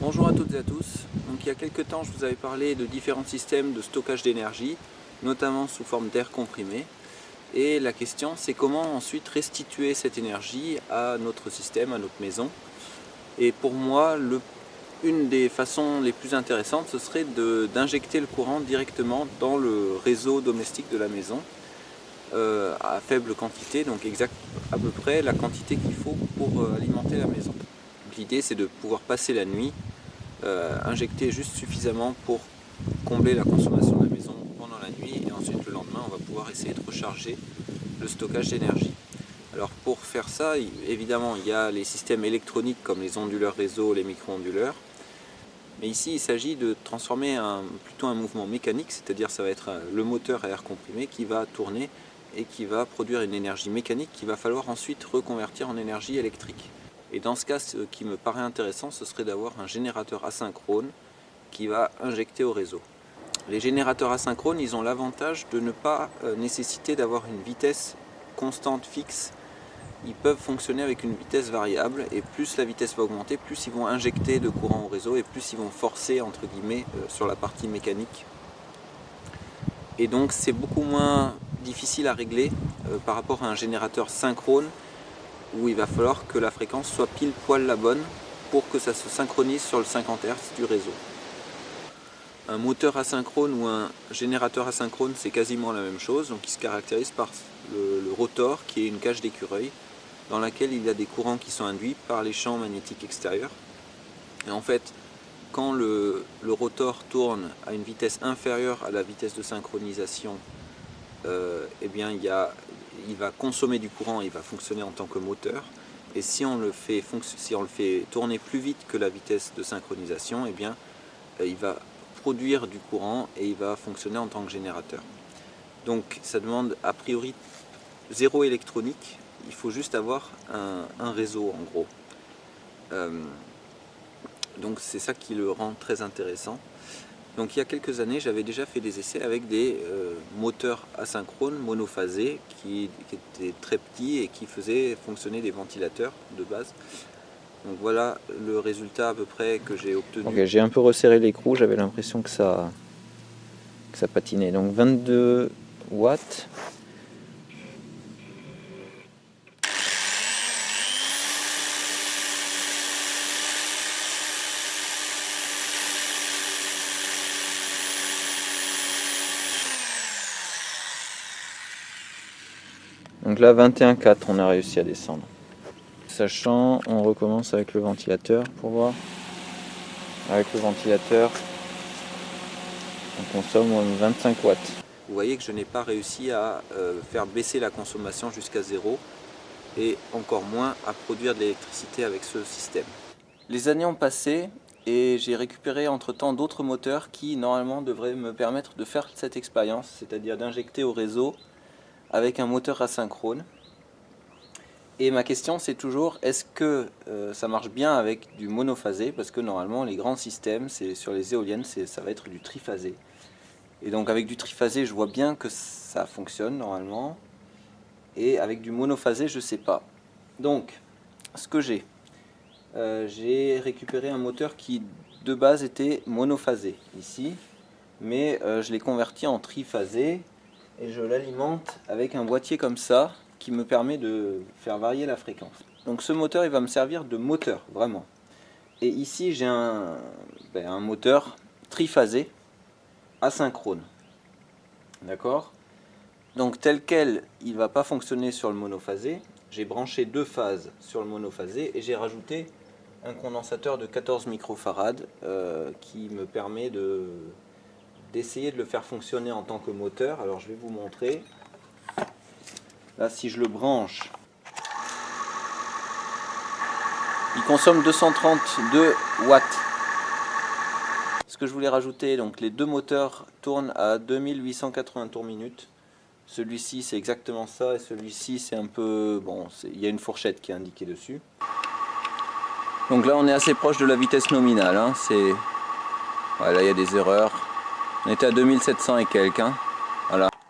Bonjour à toutes et à tous. Donc, il y a quelques temps, je vous avais parlé de différents systèmes de stockage d'énergie, notamment sous forme d'air comprimé. Et la question, c'est comment ensuite restituer cette énergie à notre système, à notre maison. Et pour moi, une des façons les plus intéressantes, ce serait d'injecter le courant directement dans le réseau domestique de la maison, à faible quantité, donc à peu près la quantité qu'il faut pour alimenter la maison. L'idée, c'est de pouvoir passer la nuit, injecter juste suffisamment pour combler la consommation de la maison pendant la nuit, et ensuite le lendemain on va pouvoir essayer de recharger le stockage d'énergie. Alors pour faire ça, évidemment il y a les systèmes électroniques comme les onduleurs réseau, les micro-onduleurs, mais ici il s'agit de transformer plutôt un mouvement mécanique, c'est-à-dire ça va être le moteur à air comprimé qui va tourner et qui va produire une énergie mécanique qu'il va falloir ensuite reconvertir en énergie électrique. Et dans ce cas, ce qui me paraît intéressant, ce serait d'avoir un générateur asynchrone qui va injecter au réseau. Les générateurs asynchrones, ils ont l'avantage de ne pas nécessiter d'avoir une vitesse constante fixe. Ils peuvent fonctionner avec une vitesse variable, et plus la vitesse va augmenter, plus ils vont injecter de courant au réseau et plus ils vont forcer entre guillemets sur la partie mécanique. Et donc c'est beaucoup moins difficile à régler par rapport à un générateur synchrone où il va falloir que la fréquence soit pile poil la bonne pour que ça se synchronise sur le 50 Hz du réseau. Un moteur asynchrone ou un générateur asynchrone, c'est quasiment la même chose, donc il se caractérise par le rotor qui est une cage d'écureuil dans laquelle il y a des courants qui sont induits par les champs magnétiques extérieurs. Et en fait, quand le rotor tourne à une vitesse inférieure à la vitesse de synchronisation, eh bien il va consommer du courant, il va fonctionner en tant que moteur. Et si on le fait tourner plus vite que la vitesse de synchronisation, eh bien il va produire du courant et il va fonctionner en tant que générateur. Donc ça demande a priori zéro électronique, il faut juste avoir un réseau en gros. Donc c'est ça qui le rend très intéressant. Donc il y a quelques années, j'avais déjà fait des essais avec des moteurs asynchrones monophasés qui étaient très petits et qui faisaient fonctionner des ventilateurs de base. Donc voilà le résultat à peu près que j'ai obtenu. Okay, j'ai un peu resserré l'écrou, j'avais l'impression que ça patinait. Donc 22 watts. Donc là 21,4 on a réussi à descendre. Sachant, on recommence avec le ventilateur pour voir. Avec le ventilateur, on consomme 25 watts. Vous voyez que je n'ai pas réussi à faire baisser la consommation jusqu'à zéro et encore moins à produire de l'électricité avec ce système. Les années ont passé et j'ai récupéré entre-temps d'autres moteurs qui normalement devraient me permettre de faire cette expérience, c'est-à-dire d'injecter au réseau avec un moteur asynchrone. Et ma question c'est toujours, est-ce que ça marche bien avec du monophasé? Parce que normalement les grands systèmes, sur les éoliennes, ça va être du triphasé. Et donc avec du triphasé, je vois bien que ça fonctionne normalement. Et avec du monophasé, je ne sais pas. Donc, ce que j'ai récupéré un moteur qui de base était monophasé ici. Mais je l'ai converti en triphasé et je l'alimente avec un boîtier comme ça, qui me permet de faire varier la fréquence. Donc ce moteur, il va me servir de moteur, vraiment. Et ici, j'ai un moteur triphasé asynchrone. D'accord? Donc tel quel, il ne va pas fonctionner sur le monophasé. J'ai branché deux phases sur le monophasé et j'ai rajouté un condensateur de 14 microfarad qui me permet d'essayer de le faire fonctionner en tant que moteur. Alors je vais vous montrer. Là, si je le branche, il consomme 232 watts. Ce que je voulais rajouter, donc les deux moteurs tournent à 2880 tours minute. Celui-ci c'est exactement ça et celui-ci c'est un peu... bon, il y a une fourchette qui est indiquée dessus. Donc là on est assez proche de la vitesse nominale. Hein. Voilà, il y a des erreurs. On était à 2700 et quelques. Hein.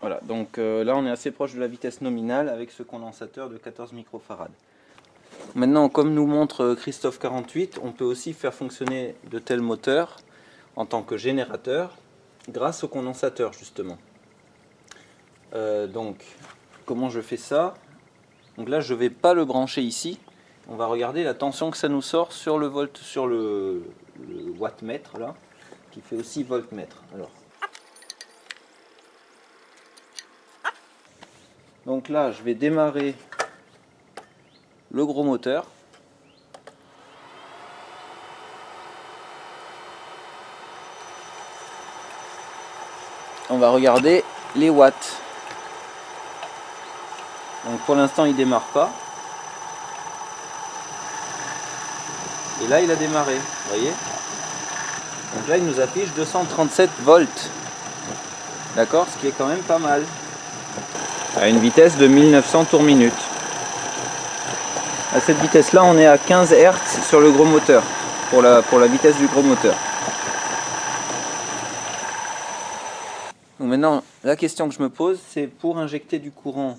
Voilà, donc là on est assez proche de la vitesse nominale avec ce condensateur de 14 microfarad. Maintenant, comme nous montre Christophe 48, on peut aussi faire fonctionner de tels moteurs en tant que générateur grâce au condensateur justement. Donc, comment je fais ça? Donc là, je ne vais pas le brancher ici. On va regarder la tension que ça nous sort sur le wattmètre là, qui fait aussi voltmètre. Alors, donc là, je vais démarrer le gros moteur. On va regarder les watts. Donc pour l'instant il démarre pas. Et là il a démarré, vous voyez. Donc là il nous affiche 237 volts. D'accord, ce qui est quand même pas mal. À une vitesse de 1900 tours minute. À cette vitesse là on est à 15 Hz sur le gros moteur. Pour la vitesse du gros moteur. Donc maintenant, la question que je me pose, c'est pour injecter du courant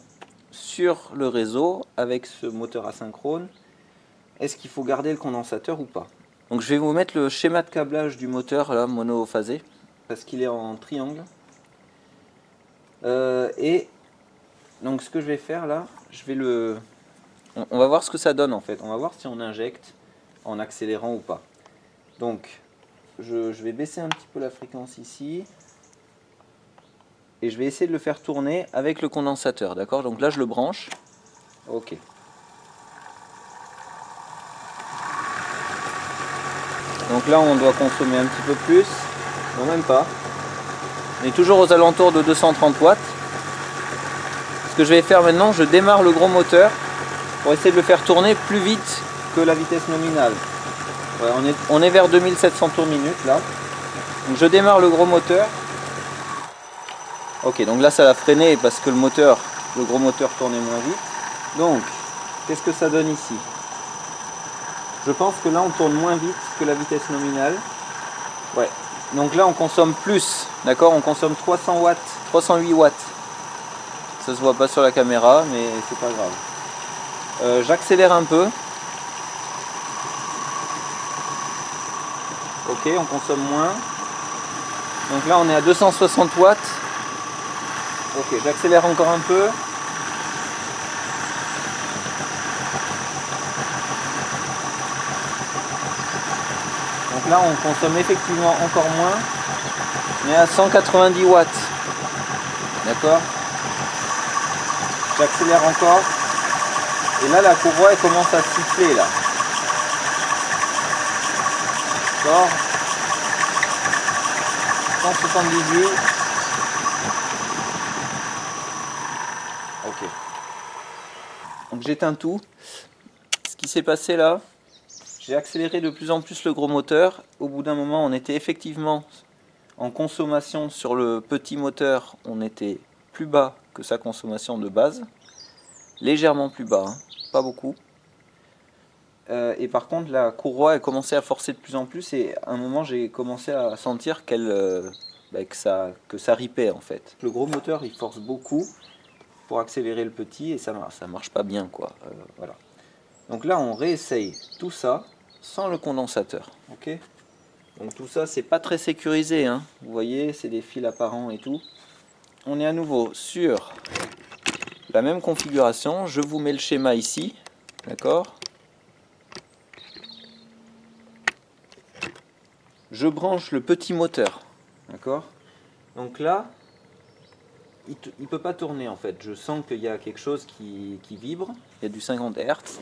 sur le réseau avec ce moteur asynchrone, est-ce qu'il faut garder le condensateur ou pas? Donc je vais vous mettre le schéma de câblage du moteur là, monophasé, parce qu'il est en triangle. Et donc ce que je vais faire là, on va voir ce que ça donne en fait. On va voir si on injecte en accélérant ou pas. Donc je vais baisser un petit peu la fréquence ici. Et je vais essayer de le faire tourner avec le condensateur, d'accord? Donc là je le branche. Ok. Donc là on doit consommer un petit peu plus. Non, même pas. On est toujours aux alentours de 230 watts. Ce que je vais faire maintenant, je démarre le gros moteur pour essayer de le faire tourner plus vite que la vitesse nominale. Ouais, on est vers 2700 tours minute là. Donc je démarre le gros moteur. Ok, donc là ça va freiner parce que le gros moteur tournait moins vite. Donc, qu'est-ce que ça donne ici? Je pense que là on tourne moins vite que la vitesse nominale. Ouais, donc là on consomme plus, d'accord? On consomme 300 watts, 308 watts. Ça se voit pas sur la caméra, mais c'est pas grave. J'accélère un peu. Ok, on consomme moins. Donc là on est à 260 watts. Ok, j'accélère encore un peu. Donc là on consomme effectivement encore moins. On est à 190 watts. D'accord? J'accélère encore. Et là la courroie elle commence à siffler là. D'accord? 178. Ok. Donc j'éteins tout. Ce qui s'est passé là, j'ai accéléré de plus en plus le gros moteur. Au bout d'un moment, on était effectivement en consommation sur le petit moteur. On était plus bas que sa consommation de base. Légèrement plus bas, hein, pas beaucoup. Et par contre, la courroie a commencé à forcer de plus en plus. Et à un moment, j'ai commencé à sentir que ça ripait en fait. Le gros moteur, il force beaucoup pour accélérer le petit et ça marche pas bien quoi. Voilà. Donc là on réessaye tout ça sans le condensateur. Ok. Donc tout ça c'est pas très sécurisé, hein. Vous voyez, c'est des fils apparents et tout. On est à nouveau sur la même configuration. Je vous mets le schéma ici, d'accord. Je branche le petit moteur, d'accord. Donc là il peut pas tourner en fait. Je sens qu'il y a quelque chose qui vibre. Il y a du 50 Hz,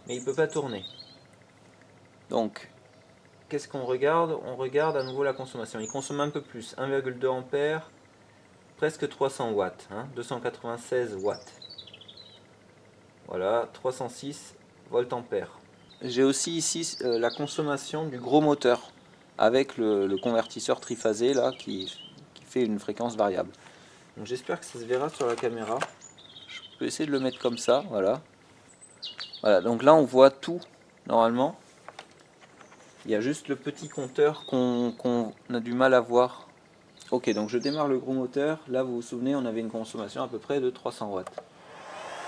mais il peut pas tourner. Donc, qu'est-ce qu'on regarde? On regarde à nouveau la consommation. Il consomme un peu plus, 1,2 ampères, presque 300 watts, hein, 296 watts. Voilà, 306 volts ampères. J'ai aussi ici la consommation du gros moteur avec le convertisseur triphasé là qui fait une fréquence variable. Donc j'espère que ça se verra sur la caméra. Je peux essayer de le mettre comme ça, voilà. Voilà, donc là on voit tout normalement. Il y a juste le petit compteur qu'on a du mal à voir. Ok, donc je démarre le gros moteur. Là, vous vous souvenez, on avait une consommation à peu près de 300 watts.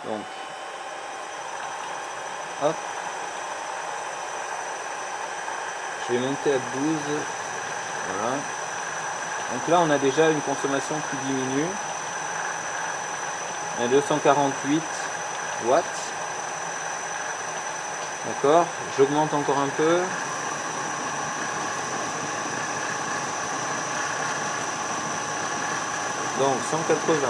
Donc, hop, Je vais monter à 12. Voilà. Donc là, on a déjà une consommation qui diminue. On a 248 watts. D'accord. J'augmente encore un peu. Donc 180.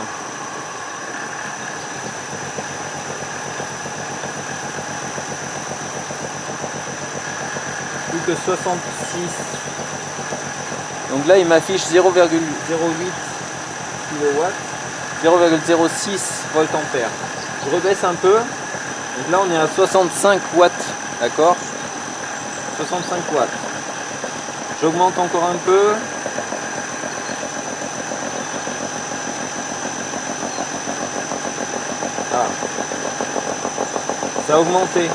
Plus que 66. Donc là il m'affiche 0,08 kW, 0,06 volts ampères. Je rebaisse un peu. Donc là on est à 65 watts. D'accord, 65 watts. J'augmente encore un peu. Ah. Ça a augmenté.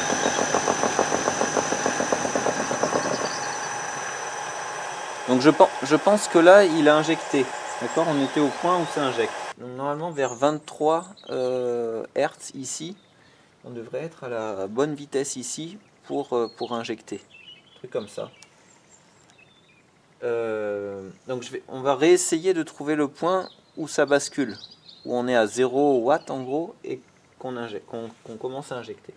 Donc je pense que là il a injecté. D'accord, on était au point où ça injecte. Donc normalement vers 23 Hz ici, on devrait être à la bonne vitesse ici pour injecter. Un truc comme ça. Donc on va réessayer de trouver le point où ça bascule, où on est à 0 watts en gros et qu'on commence à injecter.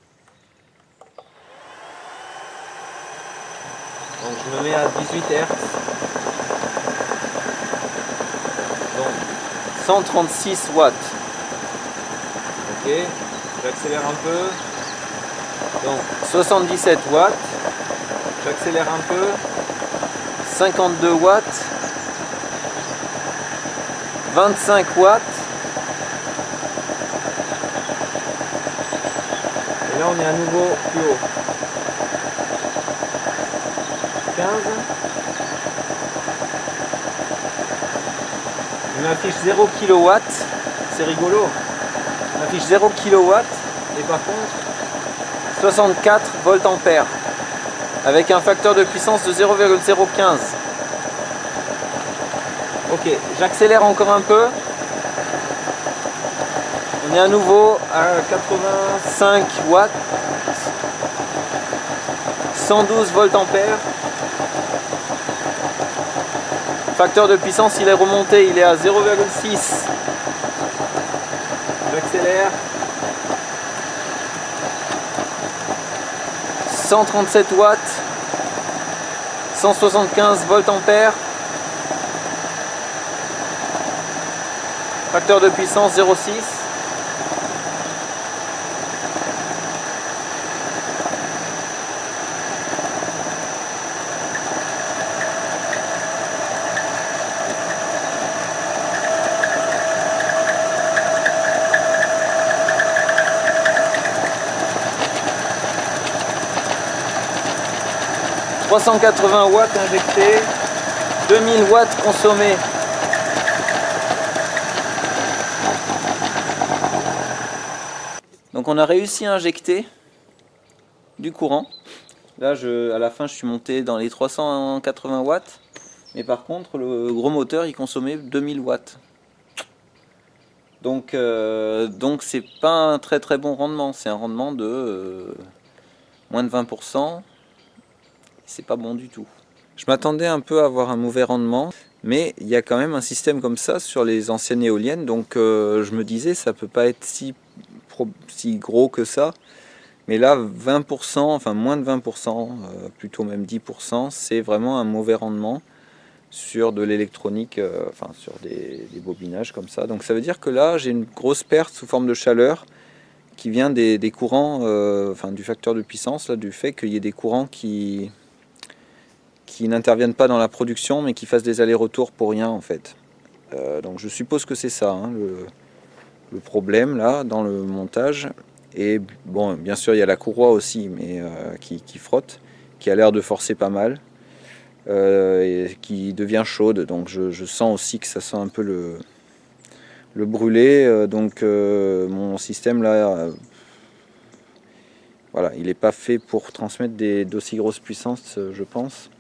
Donc je me mets à 18 Hz. Donc 136 watts. Ok, j'accélère un peu. Donc 77 watts. J'accélère un peu. 52 watts. 25 watts. Et là on est à nouveau plus haut. 15. Il m'affiche 0 kW, c'est rigolo. Il m'affiche 0 kW et par contre 64 volts ampères avec un facteur de puissance de 0,015. Ok, j'accélère encore un peu. On est à nouveau à 85 watts, 112 volts ampères. Facteur de puissance, il est remonté, il est à 0,6. J'accélère. 137 watts. 175 volts ampères. Facteur de puissance 0,6. « 380 watts injectés, 2000 watts consommés. » Donc on a réussi à injecter du courant. Là, à la fin, je suis monté dans les 380 watts. Mais par contre, le gros moteur, il consommait 2000 watts. Donc c'est pas un très très bon rendement. C'est un rendement de moins de 20%. C'est pas bon du tout. Je m'attendais un peu à avoir un mauvais rendement. Mais il y a quand même un système comme ça sur les anciennes éoliennes. Donc je me disais, ça peut pas être si gros que ça. Mais là, 20%, enfin moins de 20%, plutôt même 10%, c'est vraiment un mauvais rendement sur de l'électronique, enfin sur des bobinages comme ça. Donc ça veut dire que là, j'ai une grosse perte sous forme de chaleur qui vient des courants, enfin du facteur de puissance, là, du fait qu'il y ait des courants qui n'interviennent pas dans la production, mais qui fassent des allers-retours pour rien en fait. Donc je suppose que c'est ça, hein, le problème là, dans le montage. Et bon, bien sûr, il y a la courroie aussi, mais qui frotte, qui a l'air de forcer pas mal, et qui devient chaude. Donc je sens aussi que ça sent un peu le brûler. Donc mon système là, voilà, il n'est pas fait pour transmettre d'aussi grosses puissances, je pense.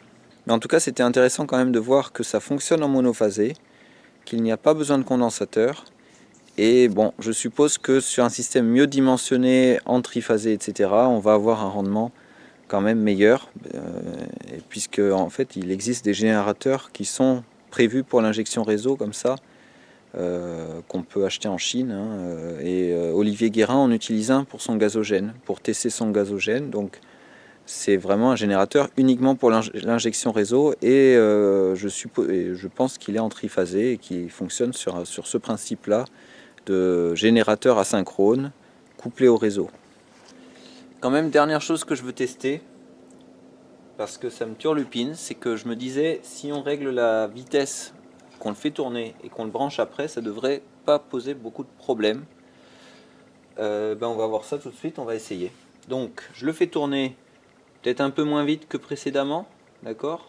Mais en tout cas, c'était intéressant quand même de voir que ça fonctionne en monophasé, qu'il n'y a pas besoin de condensateur. Et bon, je suppose que sur un système mieux dimensionné, en triphasé, etc., on va avoir un rendement quand même meilleure, puisque en fait il existe des générateurs qui sont prévus pour l'injection réseau comme ça, qu'on peut acheter en Chine, hein, et Olivier Guérin en utilise un pour son gazogène, pour tester son gazogène. Donc c'est vraiment un générateur uniquement pour l'injection réseau, et je pense qu'il est en triphasé et qu'il fonctionne sur ce principe-là de générateur asynchrone couplé au réseau. Quand même, dernière chose que je veux tester, parce que ça me turlupine, c'est que je me disais, si on règle la vitesse, qu'on le fait tourner et qu'on le branche après, ça devrait pas poser beaucoup de problèmes. On va voir ça tout de suite, on va essayer. Donc je le fais tourner peut-être un peu moins vite que précédemment, d'accord,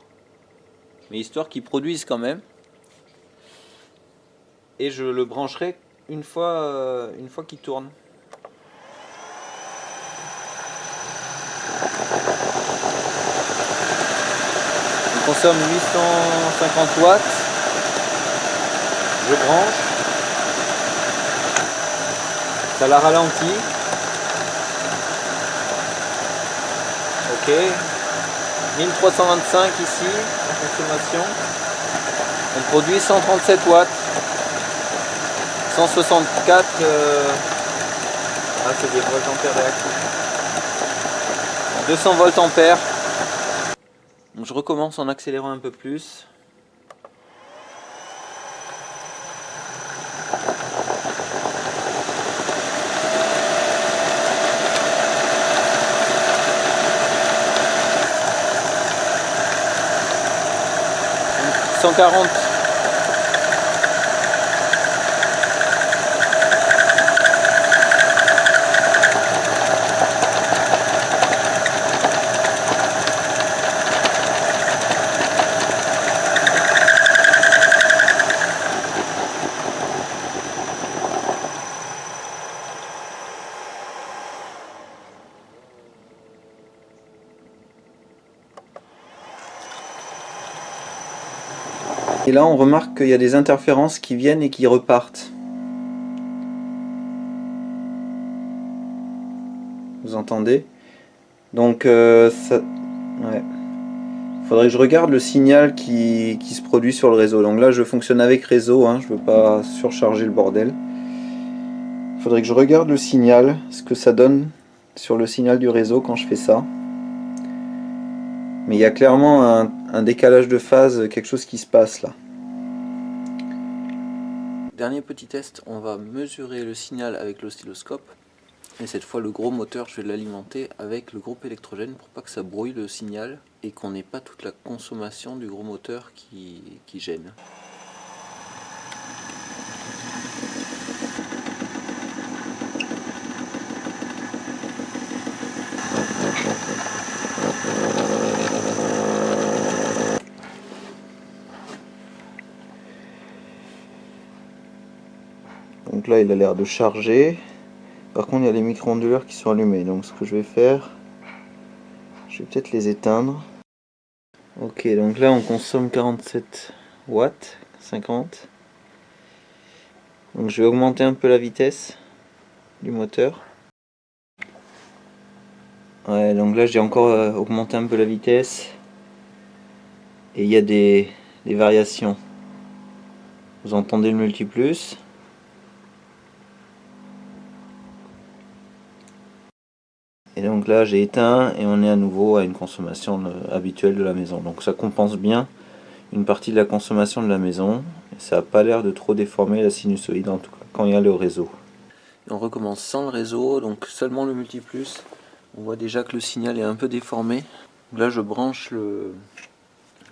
mais histoire qu'il produise quand même. Et je le brancherai une fois qu'il tourne. Il consomme 850 watts. Je branche. Ça la ralentit. Ok. 1325 ici, en consommation. Elle produit 137 watts. 164. Ah, c'est des volts ampères réactifs. 200 volts ampères. Donc je recommence en accélérant un peu plus. Donc, 140. Et là, on remarque qu'il y a des interférences qui viennent et qui repartent. Vous entendez? Donc, ouais. Faudrait que je regarde le signal qui se produit sur le réseau. Donc là, je fonctionne avec réseau, hein, je veux pas surcharger le bordel. Faudrait que je regarde le signal, ce que ça donne sur le signal du réseau quand je fais ça. Mais il y a clairement un décalage de phase, quelque chose qui se passe là. Dernier petit test, on va mesurer le signal avec l'oscilloscope. Et cette fois, le gros moteur, je vais l'alimenter avec le groupe électrogène pour pas que ça brouille le signal et qu'on n'ait pas toute la consommation du gros moteur qui gêne. Donc là, il a l'air de charger. Par contre, il y a les micro-onduleurs qui sont allumés. Donc ce que je vais faire, je vais peut-être les éteindre. Ok, donc là, on consomme 47 watts, 50. Donc je vais augmenter un peu la vitesse du moteur. Ouais, donc là, j'ai encore augmenté un peu la vitesse. Et il y a des variations. Vous entendez le multiplus. Et donc là j'ai éteint et on est à nouveau à une consommation habituelle de la maison. Donc ça compense bien une partie de la consommation de la maison. Et ça n'a pas l'air de trop déformer la sinusoïde, en tout cas quand il y a le réseau. Et on recommence sans le réseau, donc seulement le multiplus. On voit déjà que le signal est un peu déformé. Donc là je branche le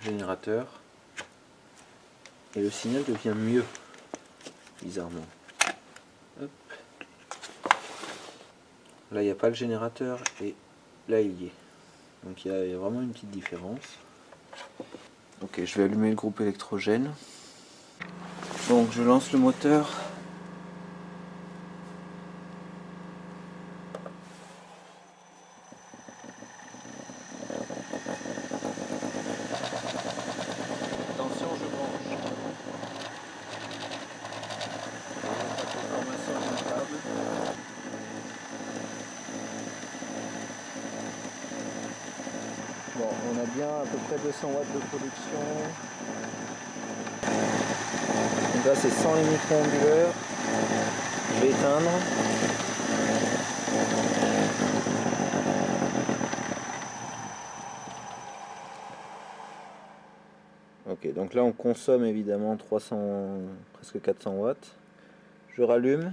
générateur. Et le signal devient mieux, bizarrement. Hop. Là il n'y a pas le générateur et là il y est. Donc il y a vraiment une petite différence. Ok, je vais allumer le groupe électrogène. Donc je lance le moteur. Attention, je branche. bien à peu près 200 watts de production. Donc là c'est sans les micro-onduleurs. Je vais éteindre. Ok, donc là on consomme évidemment 300, presque 400 watts. Je rallume.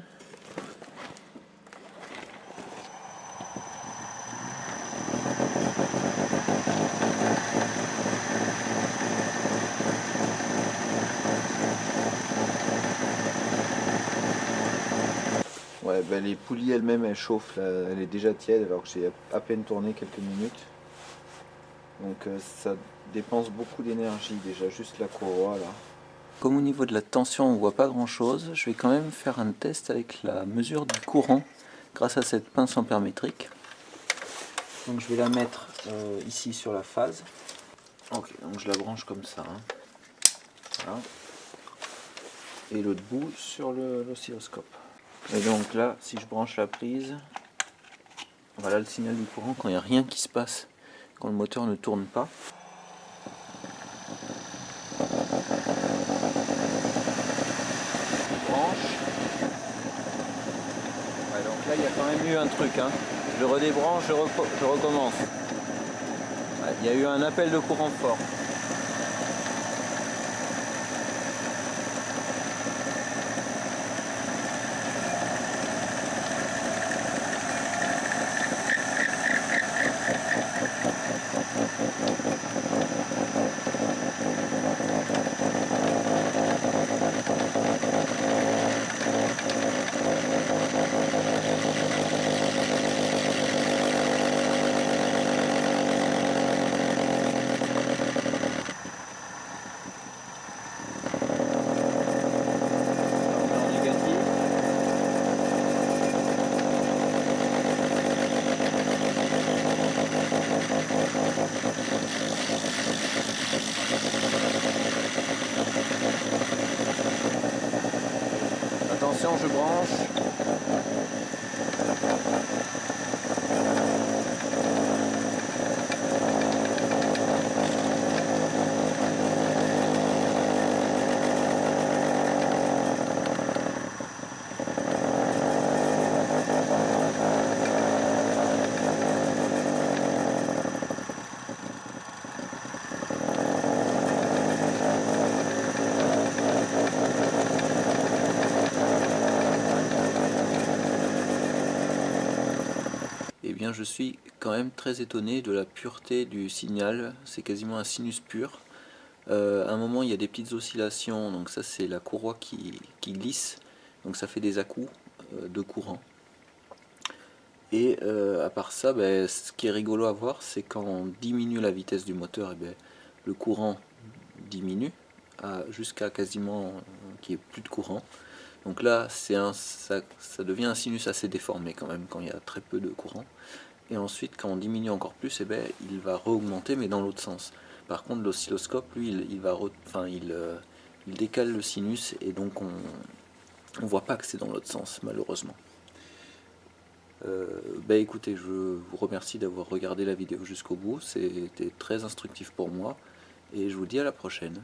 Ouais, ben les poulies elles-mêmes elles chauffent, là, elle est déjà tiède alors que j'ai à peine tourné quelques minutes. Donc ça dépense beaucoup d'énergie déjà, juste la courroie là. Comme au niveau de la tension on voit pas grand chose, je vais quand même faire un test avec la mesure du courant grâce à cette pince ampère-métrique. Donc je vais la mettre ici sur la phase. Ok, donc je la branche comme ça. Hein. Voilà. Et l'autre bout sur l'oscilloscope. Et donc là, si je branche la prise, voilà le signal du courant quand il n'y a rien qui se passe, quand le moteur ne tourne pas. Je branche. Ouais, donc là, il y a quand même eu un truc. Hein. Je redébranche, je recommence. Ouais, il y a eu un appel de courant fort. Attention, je branche. Eh bien, je suis quand même très étonné de la pureté du signal. C'est quasiment un sinus pur. À un moment, il y a des petites oscillations. Donc ça, c'est la courroie qui glisse. Donc ça fait des à-coups de courant. Et à part ça, ben, ce qui est rigolo à voir, c'est quand on diminue la vitesse du moteur, et ben, le courant diminue jusqu'à quasiment qu'il n'y ait plus de courant. Donc là, ça devient un sinus assez déformé quand même quand il y a très peu de courant. Et ensuite, quand on diminue encore plus, eh ben, il va re-augmenter, mais dans l'autre sens. Par contre, l'oscilloscope, lui, il décale le sinus, et donc on ne voit pas que c'est dans l'autre sens, malheureusement. Ben écoutez, je vous remercie d'avoir regardé la vidéo jusqu'au bout, c'était très instructif pour moi, et je vous dis à la prochaine.